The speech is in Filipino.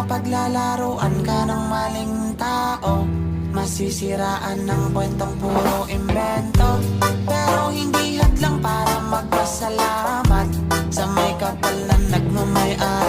Mapaglalaruan ka ng maling tao, masisiraan ng kwentong puro imbento. Pero hindi hadlang para magpasalamat sa may kapal na nagmamay-ari.